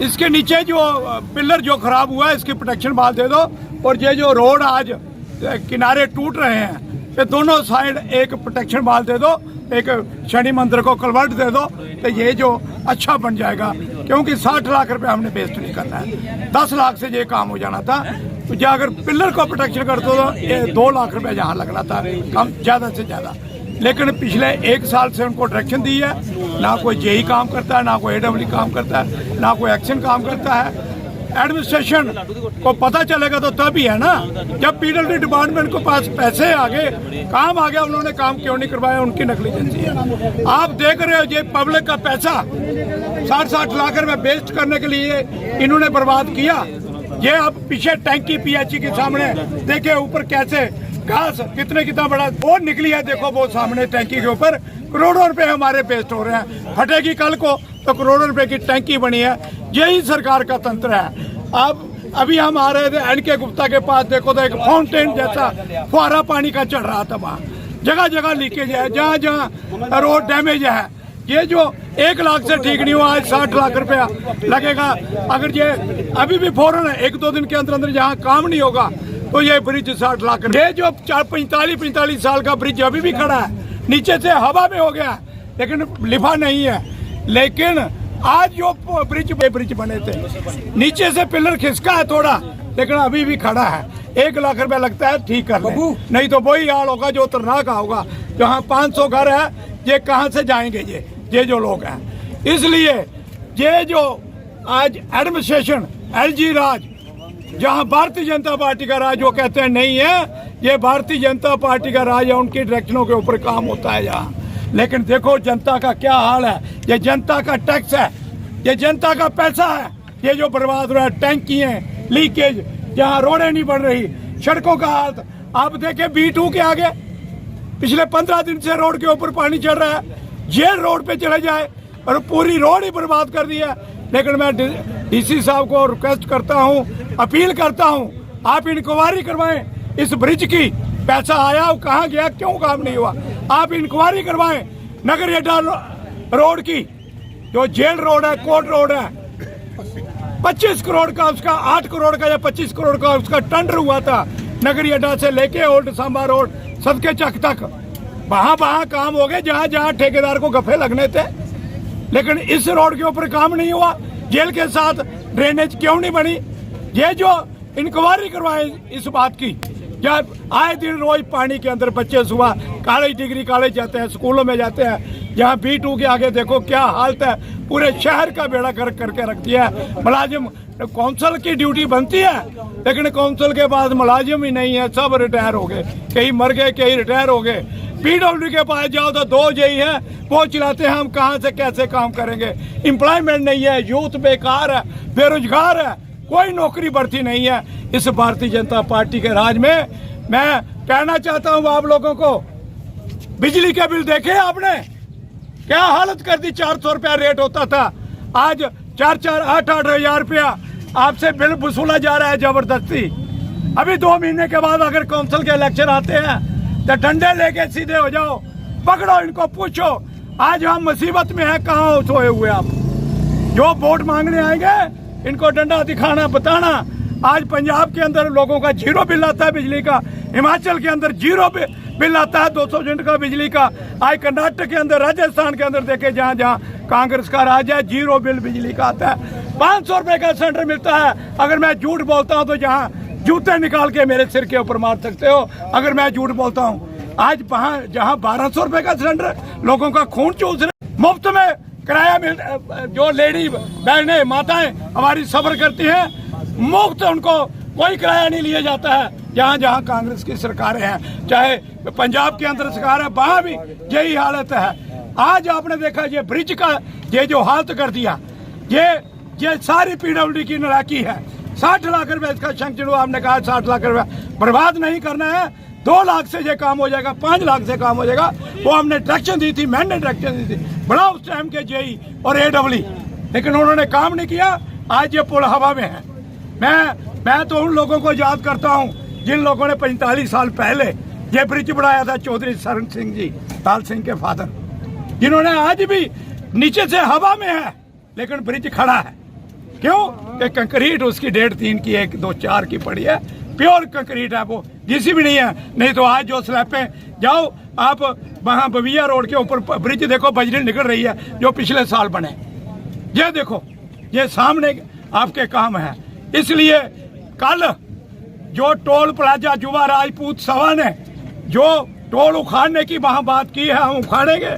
इसके नीचे जो पिलर जो खराब हुआ है इसकी प्रोटेक्शन बाल दे दो, और ये जो रोड आज किनारे टूट रहे हैं ये दोनों साइड एक प्रोटेक्शन बाल दे दो, एक शनि मंदिर को कलवर्ट दे दो, तो ये जो अच्छा बन जाएगा। क्योंकि 60 लाख रुपए हमने वेस्ट नहीं करना है, 10 लाख से ये काम हो जाना था। तो जो अगर पिलर को प्रोटेक्शन करते तो ये 2 लाख रुपए जहाँ लगना था कम ज़्यादा से ज़्यादा। लेकिन पिछले 1 साल से उनको डायरेक्शन दी है, ना कोई जेई काम करता है, ना कोई AEE काम करता है, ना कोई एक्शन काम करता है। एडमिनिस्ट्रेशन को पता चलेगा तो तभी है ना, जब PWD डिपार्टमेंट को पास पैसे आ गए, काम आ गया, उन्होंने काम क्यों नहीं करवाया, उनकी नेग्लिजेंसी है। आप देख रहे हो ये पब्लिक का पैसा 60-60 लाख रुपए वेस्ट करने के लिए इन्होंने बर्बाद किया। ये अब पीछे टैंकी PHE के सामने देखे ऊपर कैसे घास कितना बड़ा वो निकली है, देखो वो सामने टैंकी के ऊपर करोड़ों रुपए हमारे वेस्ट हो रहे हैं। फटेगी कल को तो करोड़ों रुपए की टैंकी बनी है। यही सरकार का तंत्र है। अब अभी हम आ रहे थे NK गुप्ता के पास, देखो तो एक फाउंटेन जैसा फुहारा पानी का चढ़ रहा था, वहाँ जगह जगह लीकेज है, जहाँ जहाँ रोड डैमेज है। ये जो 1 लाख से ठीक नहीं हुआ, आज 60 लाख रुपया लगेगा। अगर ये अभी भी फौरन 1-2 दिन के अंदर जहाँ काम नहीं होगा तो ये ब्रिज 60 लाख। ये जो 45 साल का ब्रिज अभी भी खड़ा है, नीचे से हवा में हो गया लेकिन लिफा नहीं है। लेकिन आज जो ब्रिज बने थे, नीचे से पिलर खिसका है थोड़ा, लेकिन अभी भी खड़ा है। 1 लाख रुपया लगता है ठीक करने, नहीं तो वही हाल होगा जो उतरना का होगा। जहाँ 500 घर है, ये कहाँ से जाएंगे ये जो लोग हैं। इसलिए ये जो आज एडमिनिस्ट्रेशन LG राज, जहाँ भारतीय जनता पार्टी का राज, वो कहते हैं नहीं है, ये भारतीय जनता पार्टी का राज है, उनकी डायरेक्शनों के ऊपर काम होता है यहाँ। लेकिन देखो जनता का क्या हाल है, ये जनता का टैक्स है, ये जनता का पैसा है, ये जो बर्बाद हो रहा है। टैंकियाँ लीकेज, जहाँ रोडें नहीं बन रही, सड़कों का हाल आप देखें। B2 के आगे पिछले 15 दिन से रोड के ऊपर पानी चढ़ रहा है। ये रोड पे चले जाए और पूरी रोड ही बर्बाद कर दी है। लेकिन मैं DC साहब को रिक्वेस्ट करता हूँ, अपील करता हूँ, आप इंक्वायरी करवाएं इस ब्रिज की। पैसा आया, कहाँ गया, क्यों काम नहीं हुआ, आप इंक्वायरी करवाएं। नगर अड्डा रोड की जो जेल रोड है, कोर्ट रोड है, 25 करोड़ का उसका, 8 करोड़ का या 25 करोड़ का उसका टेंडर हुआ था। नगरी अड्डा से लेके ओल्ड सांबा रोड सबके चक तक वहां काम हो गए, जहां जहां ठेकेदार को गफे लगने थे। लेकिन इस रोड के ऊपर काम नहीं हुआ। जेल के साथ ड्रेनेज क्यों नहीं बनी? ये जो इंक्वायरी करवाए इस बात की। जब आए दिन रोज पानी के अंदर बच्चे सुबह कॉलेज, डिग्री कॉलेज जाते हैं, स्कूलों में जाते हैं, जहाँ B2 के आगे देखो क्या हालत है। पूरे शहर का बेड़ा गर्क करके रख दिया है। मुलाजिम, काउंसिल की ड्यूटी बनती है, लेकिन काउंसिल के पास मुलाजिम ही नहीं है, सब रिटायर हो गए, कहीं मर गए, कहीं रिटायर हो गए। PWD के पास जाओ तो 2 जेई हैं, वो चिल्लाते हैं हम कहाँ से कैसे काम करेंगे। एम्प्लॉयमेंट नहीं है, यूथ बेकार है, बेरोजगार है, कोई नौकरी भर्ती नहीं है। इस भारतीय जनता पार्टी के राज में मैं कहना चाहता हूँ आप लोगों को, बिजली के बिल देखे आपने क्या हालत कर दी। 400 रुपया रेट होता था, आज 8-8 हजार रुपया आपसे बिल वसूला जा रहा है जबरदस्ती। अभी 2 महीने के बाद अगर काउंसिल के इलेक्शन आते हैं तो डंडे लेके सीधे हो जाओ, पकड़ो इनको, पूछो आज हम मुसीबत में हैं, कहाँ सोए हुए आप। जो वोट मांगने आएंगे इनको डंडा दिखाना, बताना। आज पंजाब के अंदर लोगों का 0 बिल आता है बिजली का, हिमाचल के अंदर 0 बिल आता है 200 यूनिट का बिजली का। आज कर्नाटक के अंदर, राजस्थान के अंदर देखे जहाँ जहाँ कांग्रेस का राज है, 0 बिल बिजली का आता है। 500 रुपए का सिलेंडर मिलता है। अगर मैं झूठ बोलता हूँ तो जहाँ जूते निकाल के मेरे सिर के ऊपर मार सकते हो अगर मैं झूठ बोलता हूँ। आज वहाँ जहाँ 1200 रुपए का सिलेंडर, लोगों का खून चूस रहे, मुफ्त में किराया मिल, जो लेडी बहनें माताएं हमारी सब्र करती हैं, मुफ्त उनको कोई किराया नहीं लिया जाता है। जहाँ जहाँ कांग्रेस की सरकारें हैं, चाहे पंजाब के अंदर सरकार है, वहाँ भी यही हालत है। आज आपने देखा ये ब्रिज का ये जो हालत कर दिया, ये सारी PWD की नालायकी है। 60 लाख रुपए इसका सैंक्शन हुआ, आपने कहा 60 लाख रुपए बर्बाद नहीं करना है, 2 लाख से ये काम हो जाएगा, 5 लाख से काम हो जाएगा। वो हमने डायरेक्शन दी थी, मैंने डायरेक्शन दी थी, बड़ा उस टाइम के जेई और AEE, लेकिन उन्होंने काम नहीं किया। आज ये पुल हवा में है। मैं तो उन लोगों को याद करता हूँ जिन लोगों ने 45 साल पहले ये ब्रिज बनाया था, चौधरी शरण सिंह जी, ताल सिंह के फादर, जिन्होंने आज भी नीचे से हवा में है लेकिन ब्रिज खड़ा है। क्यों कि कंक्रीट उसकी 1.5-3 की 1-2-4 की पड़ी है, प्योर कंक्रीट है, वो घिसी भी नहीं है। नहीं तो आज जो स्लैब पे जाओ आप, वहाँ बविया रोड के ऊपर ब्रिज देखो, बजरी निकल रही है जो पिछले साल बने। ये देखो, ये सामने आपके काम है। इसलिए कल जो टोल प्लाजा युवा राजपूत सभा ने जो टोल उखाड़ने की वहाँ बात की है, हम उखाड़ेंगे।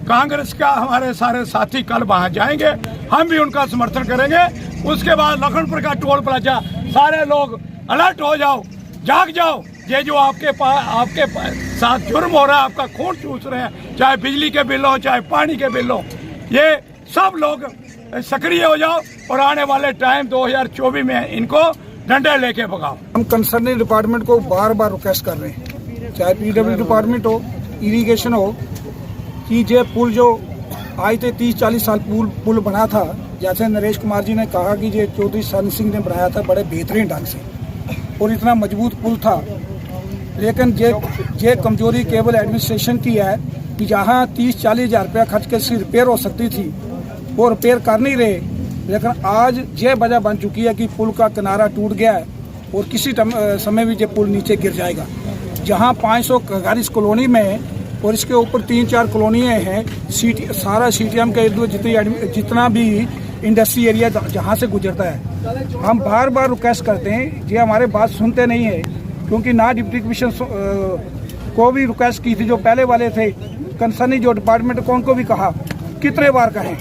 कांग्रेस का हमारे सारे साथी कल वहाँ जाएंगे, हम भी उनका समर्थन करेंगे। उसके बाद लखनपुर का टोल प्लाजा, सारे लोग अलर्ट हो जाओ, जाग जाओ। ये जो आपके साथ जुर्म हो रहा है, आपका खून चूस रहे हैं, चाहे बिजली के बिल हो, चाहे पानी के बिल हो, ये सब लोग सक्रिय हो जाओ और आने वाले टाइम 2024 में इनको डंडे लेके भगाओ। हम कंसर्निंग डिपार्टमेंट को बार बार रिक्वेस्ट कर रहे हैं, चाहे पीडब्ल्यू डिपार्टमेंट हो, इरिगेशन हो, कि ये पुल जो आज से 30-40 साल पुल बना था, जैसे नरेश कुमार जी ने कहा कि ये चौधरी सन सिंह ने बनाया था बड़े बेहतरीन ढंग से और इतना मजबूत पुल था। लेकिन ये कमजोरी केवल एडमिनिस्ट्रेशन की है कि जहाँ 30-40 हज़ार रुपया खर्च के इसकी रिपेयर हो सकती थी वो रिपेयर कर नहीं रहे। लेकिन आज ये वजह बन चुकी है कि पुल का किनारा टूट गया है और किसी समय भी ये पुल नीचे गिर जाएगा। जहाँ 500 घर इस कॉलोनी में और इसके ऊपर 3-4 कॉलोनियाँ हैं, सारा सीटीएम के इर्द जितना भी इंडस्ट्री एरिया जहाँ से गुजरता है, हम बार बार रिक्वेस्ट करते हैं। ये हमारे बात सुनते नहीं है, क्योंकि ना डिप्टी कमिश्नर को भी रिक्वेस्ट की थी जो पहले वाले थे, कंसर्निंग जो डिपार्टमेंट को उनको भी कहा, कितने बार कहें।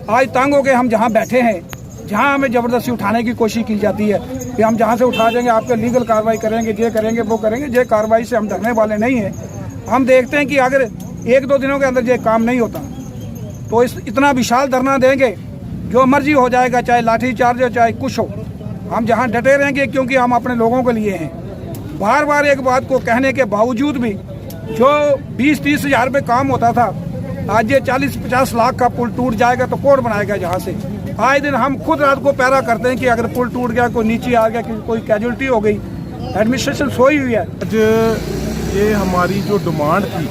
आज तंग हो गए हम जहाँ बैठे हैं, जहाँ हमें ज़बरदस्ती उठाने की कोशिश की जाती है कि हम जहाँ से उठा देंगे, आपके लीगल कार्रवाई करेंगे, ये करेंगे, वो करेंगे। ये कार्रवाई से हम डरने वाले नहीं हैं। हम देखते हैं कि अगर 1-2 दिनों के अंदर ये काम नहीं होता तो इतना विशाल धरना देंगे, जो मर्जी हो जाएगा, चाहे लाठी चार्ज हो, चाहे कुछ हो, हम जहाँ डटे रहेंगे, क्योंकि हम अपने लोगों के लिए हैं। बार बार एक बात को कहने के बावजूद भी जो 20-30 हज़ार रुपये काम होता था, आज ये 40-50 लाख का पुल टूट जाएगा तो कौन बनाएगा जहाँ से। आए दिन हम खुद रात को पैरा करते हैं कि अगर पुल टूट गया, कोई नीचे आ गया, कोई कैजुअलिटी हो गई, एडमिनिस्ट्रेशन सोई हुई है। आज ये हमारी जो डिमांड थी,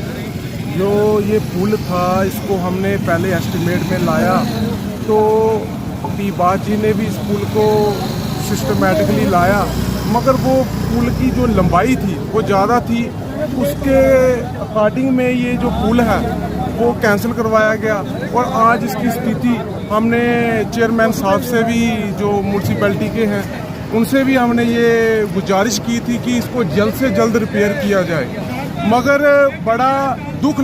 जो ये पुल था, इसको हमने पहले एस्टिमेट में लाया तो पीबाज जी ने भी इस पुल को सिस्टमेटिकली लाया, मगर वो पुल की जो लंबाई थी वो ज़्यादा थी। उसके अकॉर्डिंग में ये जो पुल है वो कैंसिल करवाया गया। और आज इसकी स्थिति हमने चेयरमैन साहब से भी, जो म्यूनसिपैलिटी के हैं, उनसे भी हमने ये गुजारिश की थी कि इसको जल्द से जल्द रिपेयर किया जाए, मगर बड़ा दुख